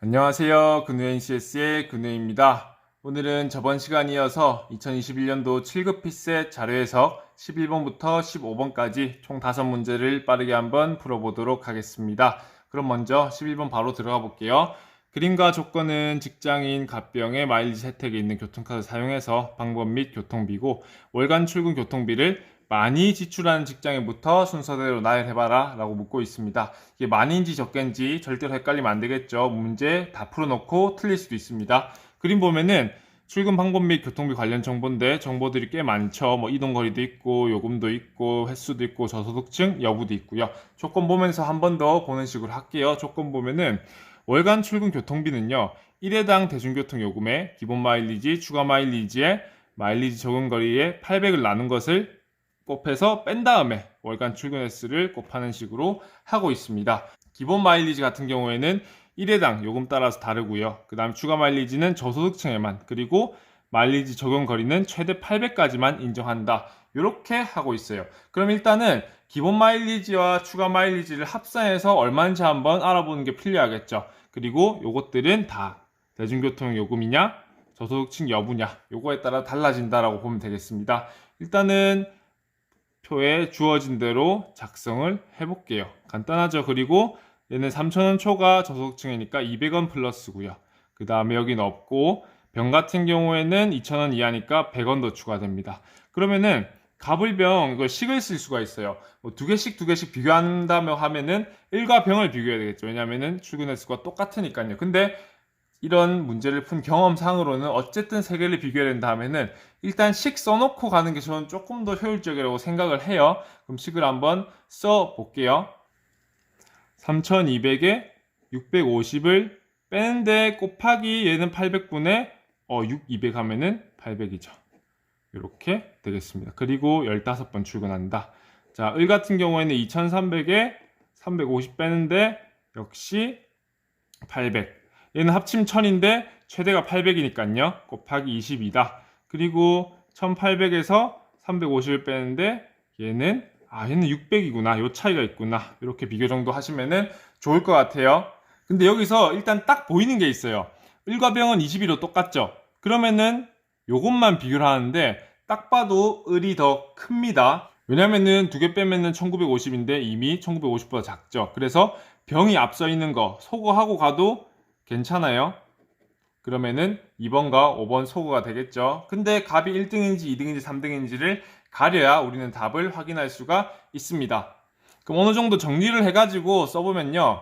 안녕하세요. 근우의 CS의 근우입니다. 오늘은 저번 시간이어서 2021년도 7급 피셋 자료 해석 11번부터 15번까지 총 5문제를 빠르게 한번 풀어보도록 하겠습니다. 그럼 먼저 11번 바로 들어가 볼게요. 그림과 조건은 직장인 갑병의 마일리지 혜택이 있는 교통카드 사용해서 방법 및 교통비고 월간 출근 교통비를 많이 지출하는 직장인부터 순서대로 나열해봐라 라고 묻고 있습니다. 이게 많이인지 적게인지 절대로 헷갈리면 안 되겠죠. 문제 다 풀어놓고 틀릴 수도 있습니다. 그림 보면은 출근 방법 및 교통비 관련 정보인데 정보들이 꽤 많죠. 뭐 이동거리도 있고 요금도 있고 횟수도 있고 저소득층 여부도 있고요. 조건 보면서 한 번 더 보는 식으로 할게요. 조건 보면은 월간 출근 교통비는요. 1회당 대중교통 요금에 기본 마일리지, 추가 마일리지에 마일리지 적용 거리에 800을 나눈 것을 곱해서 뺀 다음에 월간 출근 횟수를 곱하는 식으로 하고 있습니다. 기본 마일리지 같은 경우에는 1회당 요금 따라서 다르고요. 그 다음 추가 마일리지는 저소득층에만, 그리고 마일리지 적용 거리는 최대 800까지만 인정한다. 이렇게 하고 있어요. 그럼 일단은 기본 마일리지와 추가 마일리지를 합산해서 얼마인지 한번 알아보는 게 필요하겠죠. 그리고 요것들은 다 대중교통 요금이냐 저소득층 여부냐 요거에 따라 달라진다라고 보면 되겠습니다. 일단은 표에 주어진 대로 작성을 해볼게요. 간단하죠. 그리고 얘는 3,000원 초과 저소득층이니까 200원 플러스고요. 그 다음에 여기는 없고 병 같은 경우에는 2,000원 이하니까 100원 더 추가됩니다. 그러면은 갑을병 이거 식을 쓸 수가 있어요. 뭐 두 개씩 비교한다며 하면은 1과 병을 비교해야 되겠죠. 왜냐면은 출근 횟수가 똑같으니까요. 근데 이런 문제를 푼 경험상으로는 어쨌든 세 개를 비교해야 된다 하면은 일단 식 써놓고 가는 게 저는 조금 더 효율적이라고 생각을 해요. 그럼 식을 한번 써볼게요. 3200에 650을 빼는데 곱하기 얘는 800분의 200 하면은 800이죠. 이렇게 되겠습니다. 그리고 15번 출근한다. 자, 을 같은 경우에는 2300에 350 빼는데 역시 800. 얘는 합침 1000인데 최대가 800이니까요. 곱하기 22다. 그리고 1800에서 350을 빼는데 얘는 600이구나. 요 차이가 있구나. 이렇게 비교 정도 하시면은 좋을 것 같아요. 근데 여기서 일단 딱 보이는 게 있어요. 을과 병은 22로 똑같죠. 그러면은 요것만 비교를 하는데 딱 봐도 을이 더 큽니다. 왜냐면은 두 개 빼면은 1950인데 이미 1950보다 작죠. 그래서 병이 앞서 있는 거 소거하고 가도 괜찮아요. 그러면은 2번과 5번 소거가 되겠죠. 근데 값이 1등인지 2등인지 3등인지를 가려야 우리는 답을 확인할 수가 있습니다. 그럼 어느 정도 정리를 해가지고 써보면요.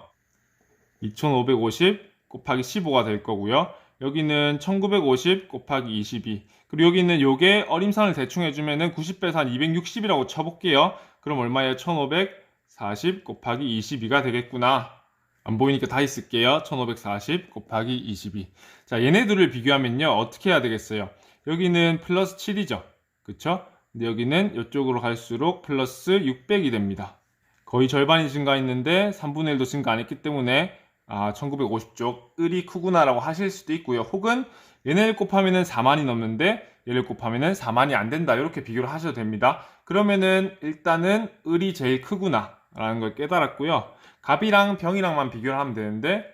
2550 곱하기 15가 될 거고요. 여기는 1950 곱하기 22. 그리고 여기는 요게 어림산을 대충 해주면은 90 빼서 한 260이라고 쳐볼게요. 그럼 얼마예요? 1540 곱하기 22가 되겠구나. 안 보이니까 다시 쓸게요. 1540 곱하기 22. 자, 얘네들을 비교하면요. 어떻게 해야 되겠어요? 여기는 플러스 7이죠. 그쵸? 근데 여기는 이쪽으로 갈수록 플러스 600이 됩니다. 거의 절반이 증가했는데 3분의 1도 증가 안 했기 때문에 1950쪽 을이 크구나라고 하실 수도 있고요. 혹은 얘네를 곱하면은 4만이 넘는데 얘를 곱하면은 4만이 안 된다. 이렇게 비교를 하셔도 됩니다. 그러면은 일단은 을이 제일 크구나 라는 걸 깨달았고요. 갑이랑 병이랑만 비교를 하면 되는데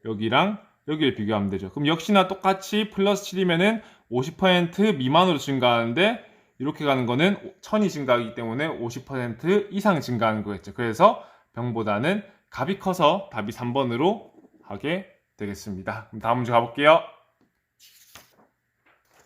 여기랑 여기를 비교하면 되죠. 그럼 역시나 똑같이 플러스 7이면은 50% 미만으로 증가하는데 이렇게 가는 거는 1000이 증가하기 때문에 50% 이상 증가하는 거겠죠. 그래서 병보다는 갑이 커서 답이 3번으로 하게 되겠습니다. 그럼 다음 문제 가볼게요.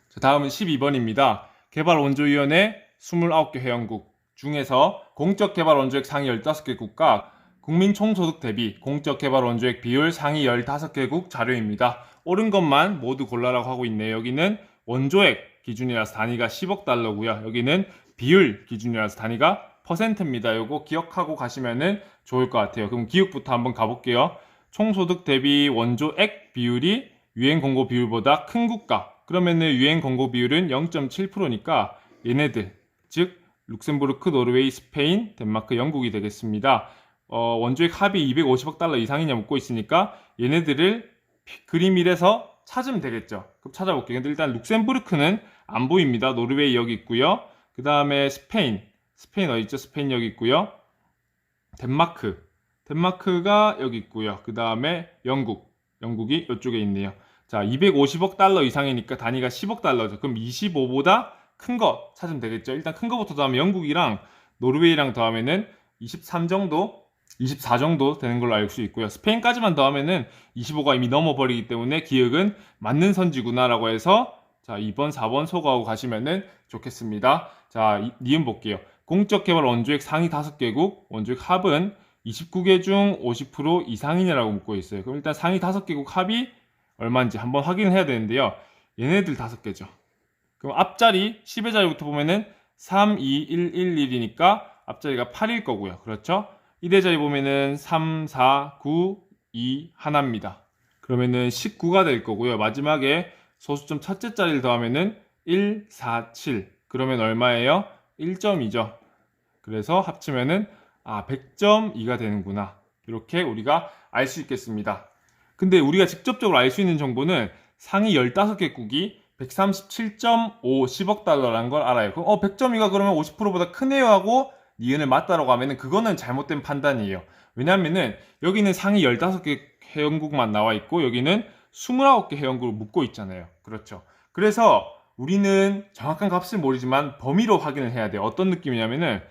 자, 다음은 12번입니다. 개발원조위원회 29개 회원국 중에서 공적개발 원조액 상위 15개국과 국민 총소득 대비 공적개발 원조액 비율 상위 15개국 자료입니다. 옳은 것만 모두 골라라고 하고 있네요. 여기는 원조액 기준이라서 단위가 10억 달러고요. 여기는 비율 기준이라서 단위가 퍼센트입니다. 요거 기억하고 가시면은 좋을 것 같아요. 그럼 기억부터 한번 가볼게요. 총소득 대비 원조액 비율이 유엔 공고 비율보다 큰 국가. 그러면은 유엔 공고 비율은 0.7%니까 얘네들, 즉 룩셈부르크, 노르웨이, 스페인, 덴마크, 영국이 되겠습니다. 원조액 합이 250억 달러 이상이냐 묻고 있으니까 얘네들을 그림 1에서 찾으면 되겠죠. 그럼 찾아볼게요. 근데 일단 룩셈부르크는 안 보입니다. 노르웨이 여기 있고요. 그 다음에 스페인 어디 있죠? 스페인 여기 있고요. 덴마크가 여기 있고요. 그 다음에 영국 영국이 이쪽에 있네요. 자, 250억 달러 이상이니까 단위가 10억 달러죠. 그럼 25보다 큰 거 찾으면 되겠죠. 일단 큰 거부터 더하면 영국이랑 노르웨이랑 더하면은 23 정도, 24 정도 되는 걸로 알 수 있고요. 스페인까지만 더하면은 25가 이미 넘어버리기 때문에 기억은 맞는 선지구나라고 해서 자, 2번, 4번 소거하고 가시면은 좋겠습니다. 자, 니은 볼게요. 공적 개발 원조액 상위 5개국, 원조액 합은 29개 중 50% 이상이냐라고 묻고 있어요. 그럼 일단 상위 5개국 합이 얼마인지 한번 확인을 해야 되는데요. 얘네들 5개죠. 그럼 앞자리 10의 자리부터 보면은 3, 2, 1, 1, 1이니까 앞자리가 8일 거고요. 그렇죠? 1의 자리 보면은 3, 4, 9, 2, 하나입니다. 그러면은 19가 될 거고요. 마지막에 소수점 첫째 자리를 더하면은 1, 4, 7. 그러면 얼마예요? 1.2죠. 그래서 합치면은 100.2가 되는구나. 이렇게 우리가 알 수 있겠습니다. 근데 우리가 직접적으로 알 수 있는 정보는 상위 15개국이 137.5 10억 달러라는 걸 알아요. 그럼 100.2가 그러면 50%보다 크네요 하고 니은을 맞다라고 하면은 그거는 잘못된 판단이에요. 왜냐하면은 여기는 상위 15개 회원국만 나와 있고 여기는 29개 회원국을 묶고 있잖아요. 그렇죠. 그래서 우리는 정확한 값을 모르지만 범위로 확인을 해야 돼요. 어떤 느낌이냐면은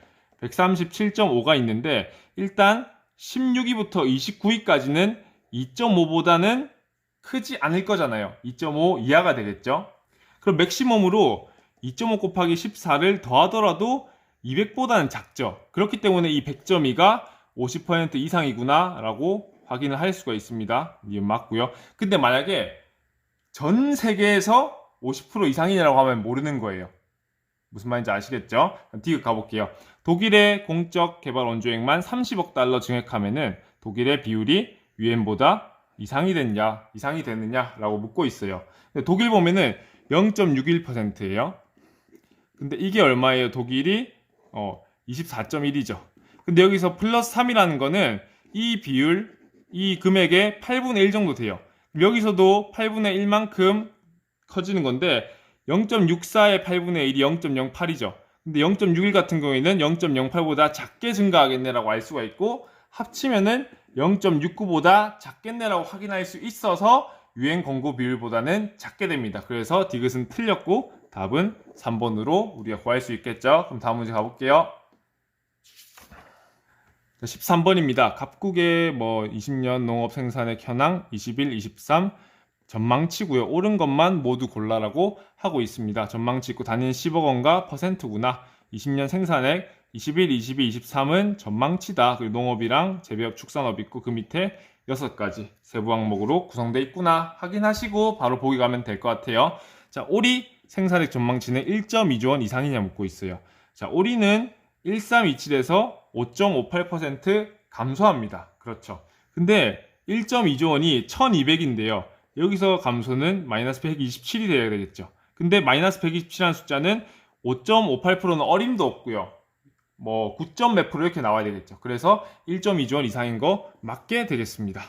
137.5가 있는데 일단 16위부터 29위까지는 2.5보다는 크지 않을 거잖아요. 2.5 이하가 되겠죠. 그럼 맥시멈으로 2.5 곱하기 14를 더하더라도 200보다는 작죠. 그렇기 때문에 이 100.2가 50% 이상이구나 라고 확인을 할 수가 있습니다. 이게 맞고요. 근데 만약에 전 세계에서 50% 이상이라고 하면 모르는 거예요. 무슨 말인지 아시겠죠? 디귿 가볼게요. 독일의 공적 개발 원조액만 30억 달러 증액하면은 독일의 비율이 유엔보다 이상이 되느냐 라고 묻고 있어요. 독일 보면은 0.61%예요. 근데 이게 얼마예요? 독일이 24.1이죠. 근데 여기서 플러스 3이라는 거는 이 비율, 이 금액의 8분의 1 정도 돼요. 여기서도 8분의 1만큼 커지는 건데 0.64의 8분의 1이 0.08이죠. 근데 0.61 같은 경우에는 0.08보다 작게 증가하겠네라고 알 수가 있고 합치면은 0.69보다 작겠네라고 확인할 수 있어서 유엔 권고 비율보다는 작게 됩니다. 그래서 디귿은 틀렸고 답은 3번으로 우리가 구할 수 있겠죠. 그럼 다음 문제 가볼게요. 13번입니다. 갑국의 20년 농업 생산액 현황 21, 23 전망치고요. 옳은 것만 모두 골라라고 하고 있습니다. 전망치 있고 단위는 10억 원과 퍼센트구나. 20년 생산액 21, 22, 23은 전망치다. 그리고 농업이랑 재배업, 축산업 있고 그 밑에 6가지 세부 항목으로 구성되어 있구나 확인하시고 바로 보기 가면 될 것 같아요. 자, 오리 생산액 전망치는 1.2조 원 이상이냐 묻고 있어요. 자, 오리는 1327에서 5.58% 감소합니다. 그렇죠. 근데 1.2조 원이 1200인데요. 여기서 감소는 마이너스 127이 돼야 되겠죠. 근데 마이너스 127이라는 숫자는 5.58%는 어림도 없고요. 9점 몇 프로 이렇게 나와야 되겠죠. 그래서 1.2조 원 이상인 거 맞게 되겠습니다.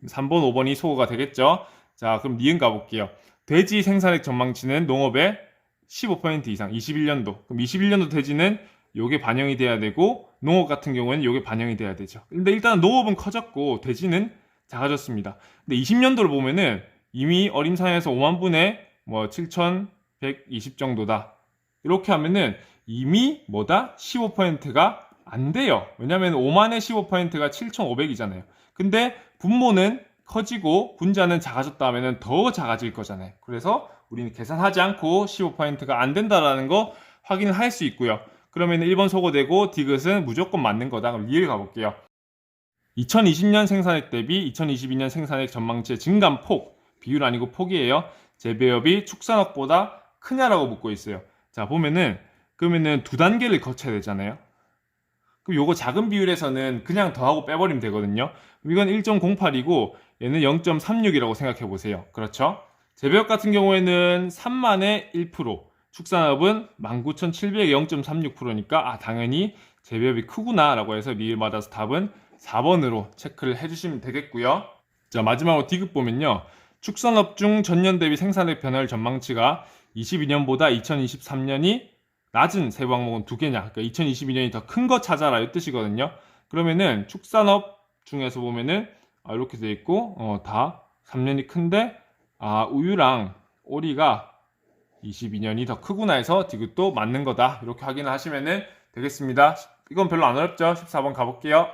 3번, 5번이 소거가 되겠죠. 자, 그럼 니은 가볼게요. 돼지 생산액 전망치는 농업의 15% 이상, 21년도. 그럼 21년도 돼지는 요게 반영이 돼야 되고 농업 같은 경우에는 요게 반영이 돼야 되죠. 근데 일단 농업은 커졌고 돼지는 작아졌습니다. 근데 20년도를 보면은 이미 어림상에서 5만 분의 7,120 정도다. 이렇게 하면은 이미 15%가 안 돼요. 왜냐면 5만의 15%가 7,500이잖아요. 근데 분모는 커지고 분자는 작아졌다 하면은 더 작아질 거잖아요. 그래서 우리는 계산하지 않고 15%가 안 된다라는 거 확인을 할 수 있고요. 그러면 1번 소거되고 디귿은 무조건 맞는 거다. 그럼 리을 가볼게요. 2020년 생산액 대비 2022년 생산액 전망치의 증감폭, 비율 아니고 폭이에요. 재배업이 축산업보다 크냐라고 묻고 있어요. 자, 그러면은 두 단계를 거쳐야 되잖아요. 그럼 요거 작은 비율에서는 그냥 더하고 빼버리면 되거든요. 이건 1.08이고 얘는 0.36이라고 생각해 보세요. 그렇죠? 재배업 같은 경우에는 3만의 1%, 축산업은 19,700의 0.36%니까 당연히 재배업이 크구나 라고 해서 리을 맞아서 답은 4번으로 체크를 해주시면 되겠고요. 자, 마지막으로 디귿 보면요. 축산업 중 전년 대비 생산액 변화율 전망치가 22년보다 2023년이 낮은 세부 항목은 2개냐. 그러니까 2022년이 더 큰 거 찾아라 이 뜻이거든요. 그러면은 축산업 중에서 보면은 이렇게 돼 있고 다 3년이 큰데 우유랑 오리가 22년이 더 크구나 해서 디귿도 맞는 거다. 이렇게 확인을 하시면 되겠습니다. 이건 별로 안 어렵죠? 14번 가볼게요.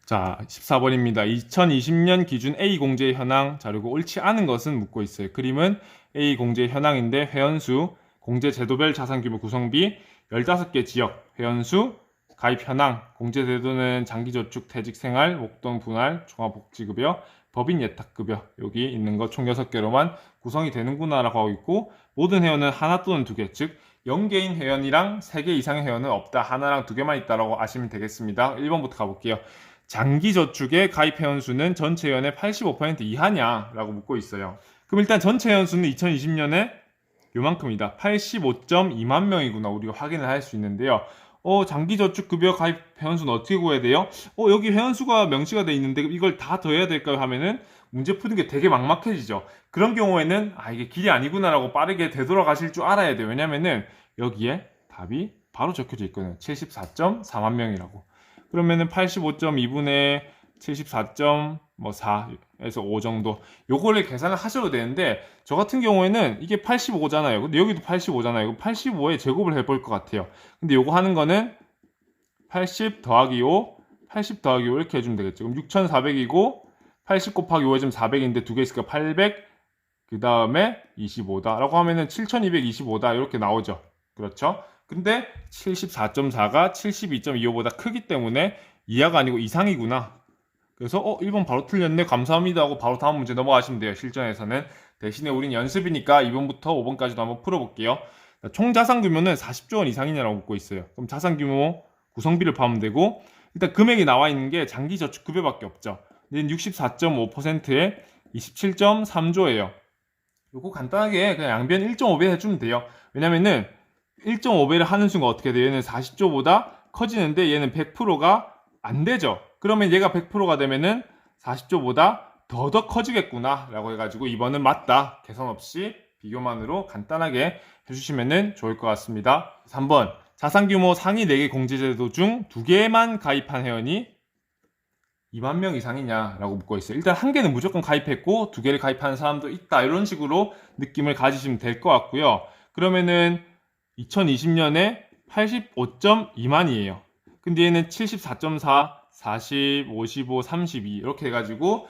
자, 14번입니다. 2020년 기준 A 공제의 현황 자료고 옳지 않은 것은 묻고 있어요. 그림은 A 공제의 현황인데 회원수, 공제 제도별 자산규모 구성비, 15개 지역, 회원수, 가입 현황, 공제 제도는 장기저축, 퇴직생활, 목돈 분할, 종합복지급여, 법인 예탁급여 여기 있는 거 총 6개로만 구성이 되는구나 라고 하고 있고 모든 회원은 하나 또는 2개, 즉 0개인 회원이랑 3개 이상의 회원은 없다. 하나랑 2개만 있다라고 아시면 되겠습니다. 1번부터 가볼게요. 장기저축의 가입 회원수는 전체 회원의 85% 이하냐? 라고 묻고 있어요. 그럼 일단 전체 회원수는 2020년에 요만큼이다. 85.2만 명이구나. 우리가 확인을 할 수 있는데요. 장기저축급여 가입 회원수는 어떻게 구해야 돼요? 여기 회원수가 명시가 돼 있는데 이걸 다 더해야 될까요? 하면은 문제 푸는 게 되게 막막해지죠. 그런 경우에는 이게 길이 아니구나라고 빠르게 되돌아가실 줄 알아야 돼요. 왜냐면은 여기에 답이 바로 적혀져 있거든요. 74.4만 명이라고. 그러면은 85.2분의 74.4에서 5 정도 요거를 계산을 하셔도 되는데 저 같은 경우에는 이게 85잖아요. 근데 여기도 85잖아요. 85에 제곱을 해볼 것 같아요. 근데 요거 하는 거는 80 더하기 5, 80 더하기 5 이렇게 해주면 되겠죠. 그럼 6400이고 80 곱하기 5 해주면 400인데 두 개 있으니까 800 그 다음에 25다 라고 하면은 7225다 이렇게 나오죠. 그렇죠? 근데 74.4가 72.25보다 크기 때문에 이하가 아니고 이상이구나. 그래서 1번 바로 틀렸네 감사합니다 하고 바로 다음 문제 넘어가시면 돼요. 실전에서는. 대신에 우린 연습이니까 2번부터 5번까지도 한번 풀어볼게요. 총 자산규모는 40조 원 이상이냐라고 묻고 있어요. 그럼 자산규모 구성비를 파면 되고 일단 금액이 나와 있는 게 장기저축급여밖에 없죠. 얘는 64.5%에 27.3조예요. 요거 간단하게 그냥 양변 1.5배 해주면 돼요. 왜냐면은 1.5배를 하는 순간 어떻게 돼요? 얘는 40조보다 커지는데 얘는 100%가 안 되죠. 그러면 얘가 100%가 되면은 40조보다 더 커지겠구나 라고 해가지고 2번은 맞다. 개선 없이 비교만으로 간단하게 해주시면 좋을 것 같습니다. 3번 자산규모 상위 4개 공제제도 중 2개만 가입한 회원이 2만 명 이상이냐 라고 묻고 있어요. 일단 한 개는 무조건 가입했고 2개를 가입하는 사람도 있다. 이런 식으로 느낌을 가지시면 될 것 같고요. 그러면은 2020년에 85.2만이에요. 근데 얘는 74.4, 40, 55, 32 이렇게 해가지고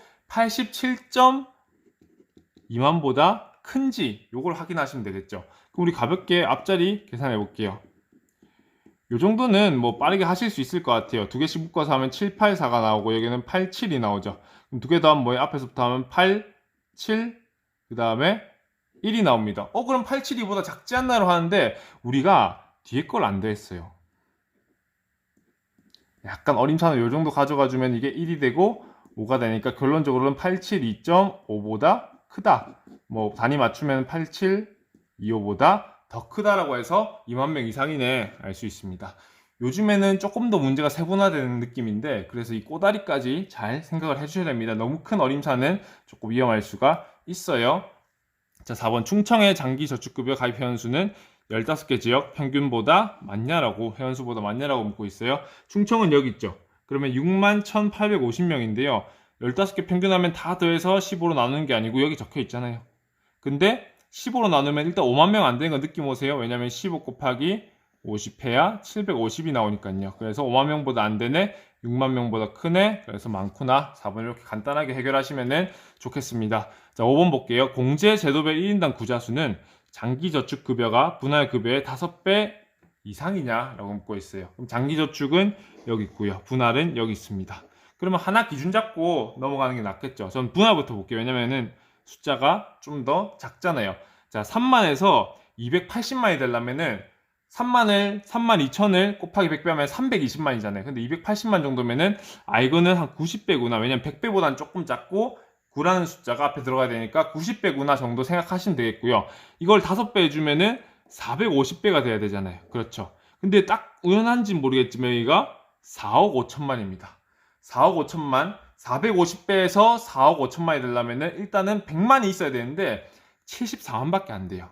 87.2만보다 큰지 요걸 확인하시면 되겠죠. 그럼 우리 가볍게 앞자리 계산해 볼게요. 요 정도는 뭐 빠르게 하실 수 있을 것 같아요. 2개씩 묶어서 하면 7, 8, 4가 나오고 여기는 8, 7이 나오죠. 그럼 2개 더하면 뭐예요? 앞에서부터 하면 8, 7, 그 다음에 1이 나옵니다. 그럼 8, 7, 2보다 작지 않나로 하는데 우리가 뒤에 걸 안 더했어요. 약간 어림찮은 요 정도 가져가주면 이게 1이 되고 5가 되니까 결론적으로는 8, 7, 2.5보다 크다. 뭐 단위 맞추면 8, 7, 2.5보다 더 크다라고 해서 2만 명 이상이네 알 수 있습니다. 요즘에는 조금 더 문제가 세분화되는 느낌인데 그래서 이 꼬다리까지 잘 생각을 해주셔야 됩니다. 너무 큰 어림차는 조금 위험할 수가 있어요. 자, 4번 충청의 장기저축급여 가입 회원수는 15개 지역 평균보다 많냐라고 회원수보다 많냐라고 묻고 있어요. 충청은 여기 있죠. 그러면 61,850명인데요. 15개 평균하면 다 더해서 15로 나누는 게 아니고 여기 적혀 있잖아요. 근데 15로 나누면 일단 5만 명 안 되는 거 느낌 오세요? 왜냐면 15 곱하기 50해야 750이 나오니까요. 그래서 5만 명보다 안 되네, 6만 명보다 크네, 그래서 많구나. 4번 이렇게 간단하게 해결하시면 좋겠습니다. 자, 5번 볼게요. 공제 제도별 1인당 구자수는 장기저축급여가 분할급여의 5배 이상이냐라고 묻고 있어요. 그럼 장기저축은 여기 있고요. 분할은 여기 있습니다. 그러면 하나 기준 잡고 넘어가는 게 낫겠죠. 전 분할부터 볼게요. 왜냐면은 숫자가 좀 더 작잖아요. 자, 3만에서 280만이 되려면은 32,000을 곱하기 100배 하면 320만이잖아요. 근데 280만 정도면은 이거는 한 90배구나. 왜냐면 100배보다는 조금 작고 9라는 숫자가 앞에 들어가야 되니까 90배구나 정도 생각하시면 되겠고요. 이걸 5배 해주면은 450배가 돼야 되잖아요. 그렇죠. 근데 딱 우연한지는 모르겠지만 여기가 4억 5천만입니다. 4억 5천만 450배에서 4억 5천만이 되려면은 일단은 100만이 있어야 되는데 74만밖에 안 돼요.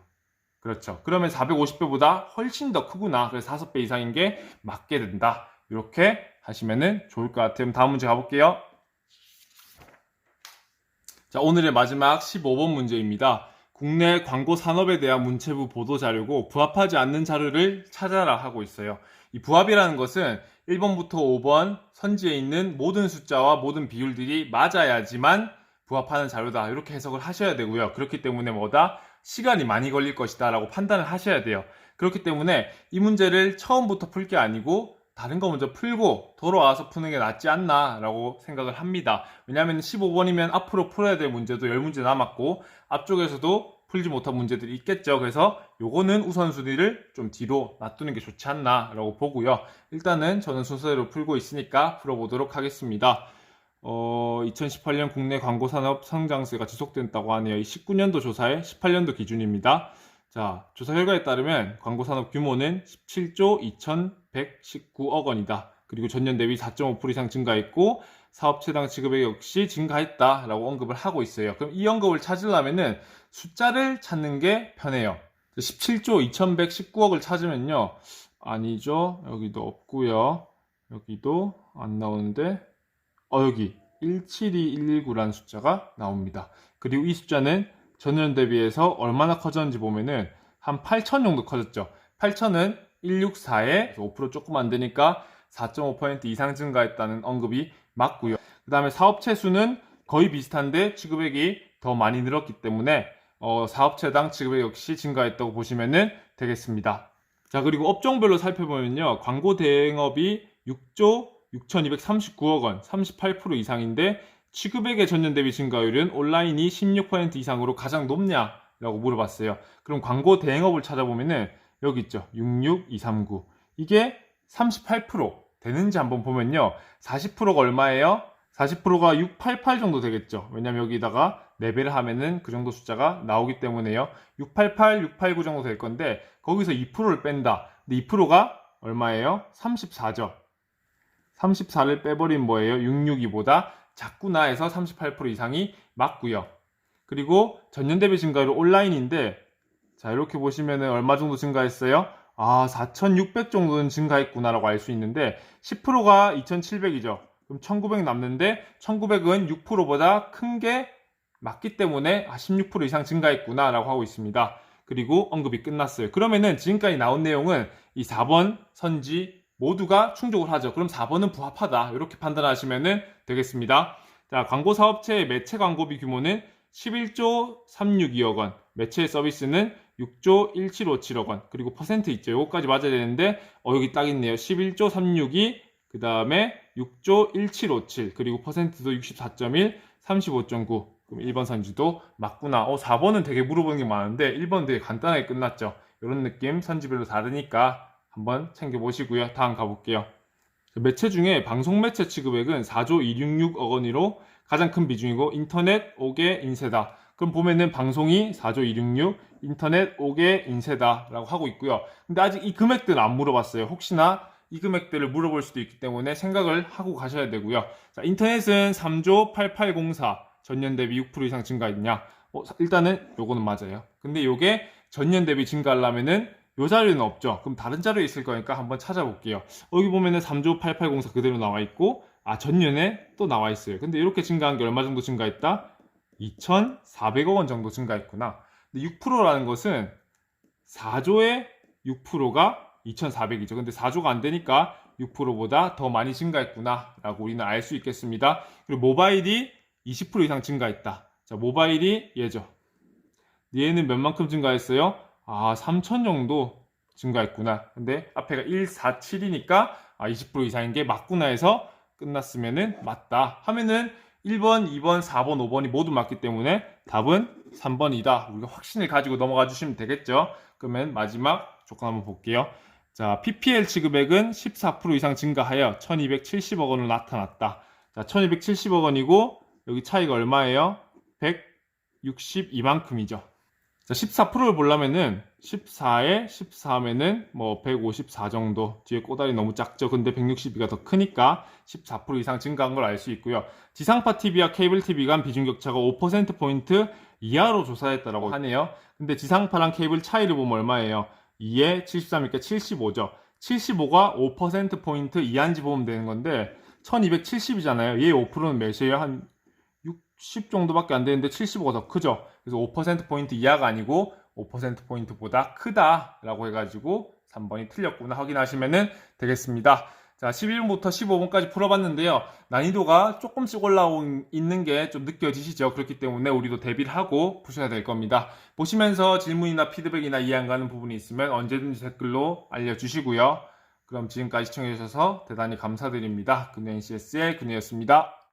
그렇죠. 그러면 450배보다 훨씬 더 크구나. 그래서 5배 이상인 게 맞게 된다. 이렇게 하시면은 좋을 것 같아요. 다음 문제 가볼게요. 자, 오늘의 마지막 15번 문제입니다. 국내 광고 산업에 대한 문체부 보도 자료고 부합하지 않는 자료를 찾아라 하고 있어요. 이 부합이라는 것은 1번부터 5번 선지에 있는 모든 숫자와 모든 비율들이 맞아야지만 부합하는 자료다. 이렇게 해석을 하셔야 되고요. 그렇기 때문에 뭐다? 시간이 많이 걸릴 것이다 라고 판단을 하셔야 돼요. 그렇기 때문에 이 문제를 처음부터 풀 게 아니고 다른 거 먼저 풀고 돌아와서 푸는 게 낫지 않나 라고 생각을 합니다. 왜냐하면 15번이면 앞으로 풀어야 될 문제도 10문제 남았고 앞쪽에서도 풀지 못한 문제들이 있겠죠. 그래서 요거는 우선순위를 좀 뒤로 놔두는 게 좋지 않나 라고 보고요. 일단은 저는 순서대로 풀고 있으니까 풀어보도록 하겠습니다. 2018년 국내 광고산업 성장세가 지속된다고 하네요. 이 19년도 조사의 18년도 기준입니다. 자, 조사 결과에 따르면 광고산업 규모는 17조 2119억 원이다. 그리고 전년 대비 4.5% 이상 증가했고 사업체당 지급액 역시 증가했다라고 언급을 하고 있어요. 그럼 이 언급을 찾으려면은 숫자를 찾는 게 편해요. 17조 2119억을 찾으면요. 아니죠. 여기도 없고요. 여기도 안 나오는데 여기 172119라는 숫자가 나옵니다. 그리고 이 숫자는 전년 대비해서 얼마나 커졌는지 보면은 한 8천 정도 커졌죠. 8천은 164에 5% 조금 안 되니까 4.5% 이상 증가했다는 언급이 맞고요. 그 다음에 사업체 수는 거의 비슷한데 취급액이 더 많이 늘었기 때문에 사업체당 지급액 역시 증가했다고 보시면 되겠습니다. 자, 그리고 업종별로 살펴보면요. 광고 대행업이 6조 6,239억 원, 38% 이상인데 취급액의 전년 대비 증가율은 온라인이 16% 이상으로 가장 높냐라고 물어봤어요. 그럼 광고 대행업을 찾아보면은 여기 있죠. 66239. 이게 38% 되는지 한번 보면요. 40%가 얼마예요? 40%가 688 정도 되겠죠. 왜냐면 여기다가 4배를 하면은 그 정도 숫자가 나오기 때문에요. 688, 689 정도 될 건데 거기서 2%를 뺀다. 근데 2%가 얼마예요? 34죠. 34를 빼버린 뭐예요? 662보다 작구나 해서 38% 이상이 맞고요. 그리고 전년 대비 증가율 온라인인데 자, 이렇게 보시면은 얼마 정도 증가했어요? 4,600 정도는 증가했구나라고 알 수 있는데 10%가 2,700이죠. 그럼 1,900 남는데 1,900은 6%보다 큰 게 맞기 때문에 16% 이상 증가했구나라고 하고 있습니다. 그리고 언급이 끝났어요. 그러면은 지금까지 나온 내용은 이 4번 선지 모두가 충족을 하죠. 그럼 4번은 부합하다. 이렇게 판단하시면 되겠습니다. 자, 광고사업체의 매체 광고비 규모는 11조 362억 원, 매체 서비스는 6조 1757억 원, 그리고 퍼센트 있죠. 요거까지 맞아야 되는데 여기 딱 있네요. 11조 362, 그 다음에 6조 1757, 그리고 퍼센트도 64.1, 35.9. 그럼 1번 선지도 맞구나. 4번은 되게 물어보는 게 많은데 1번은 되게 간단하게 끝났죠. 이런 느낌 선지별로 다르니까 한번 챙겨보시고요. 다음 가볼게요. 매체 중에 방송 매체 취급액은 4조 266억 원으로 가장 큰 비중이고 인터넷 5개 인쇄다. 그럼 보면은 방송이 4조 266, 인터넷 5개 인쇄다라고 하고 있고요. 근데 아직 이 금액들은 안 물어봤어요. 혹시나 이 금액들을 물어볼 수도 있기 때문에 생각을 하고 가셔야 되고요. 자, 인터넷은 3조 8804, 전년 대비 6% 이상 증가했냐? 일단은 요거는 맞아요. 근데 요게 전년 대비 증가하려면은 요 자료는 없죠. 그럼 다른 자료에 있을 거니까 한번 찾아볼게요. 여기 보면은 3조 8804 그대로 나와 있고, 전년에 또 나와 있어요. 근데 이렇게 증가한 게 얼마 정도 증가했다? 2,400억 원 정도 증가했구나. 근데 6%라는 것은 4조의 6%가 2,400이죠. 근데 4조가 안 되니까 6%보다 더 많이 증가했구나 라고 우리는 알 수 있겠습니다. 그리고 모바일이 20% 이상 증가했다. 자, 모바일이 얘죠. 얘는 몇 만큼 증가했어요? 3천 정도 증가했구나. 근데 앞에가 147이니까 20% 이상인 게 맞구나 해서 끝났으면은 맞다 하면은 1번, 2번, 4번, 5번이 모두 맞기 때문에 답은 3번이다. 우리가 확신을 가지고 넘어가 주시면 되겠죠. 그러면 마지막 조건 한번 볼게요. 자, PPL 지급액은 14% 이상 증가하여 1270억 원으로 나타났다. 자, 1270억 원이고 여기 차이가 얼마예요? 162만큼이죠. 자, 14%를 보려면은 14에 14하면은 뭐 154 정도. 뒤에 꼬다리 너무 작죠. 근데 162가 더 크니까 14% 이상 증가한 걸 알 수 있고요. 지상파 TV와 케이블 TV 간 비중 격차가 5%포인트 이하로 조사했다라고 하네요. 근데 지상파랑 케이블 차이를 보면 얼마예요? 2에 73이니까 75죠. 75가 5%포인트 이하인지 보면 되는 건데 1270이잖아요. 얘 5%는 몇이에요? 한 60 정도밖에 안 되는데 75가 더 크죠. 그래서 5%포인트 이하가 아니고 5%포인트보다 크다라고 해가지고 3번이 틀렸구나 확인하시면 되겠습니다. 자, 11번부터 15번까지 풀어봤는데요. 난이도가 조금씩 올라오고 있는 게 좀 느껴지시죠? 그렇기 때문에 우리도 대비를 하고 푸셔야 될 겁니다. 보시면서 질문이나 피드백이나 이해 안 가는 부분이 있으면 언제든지 댓글로 알려주시고요. 그럼 지금까지 시청해주셔서 대단히 감사드립니다. 근우 NCS의 근우였습니다.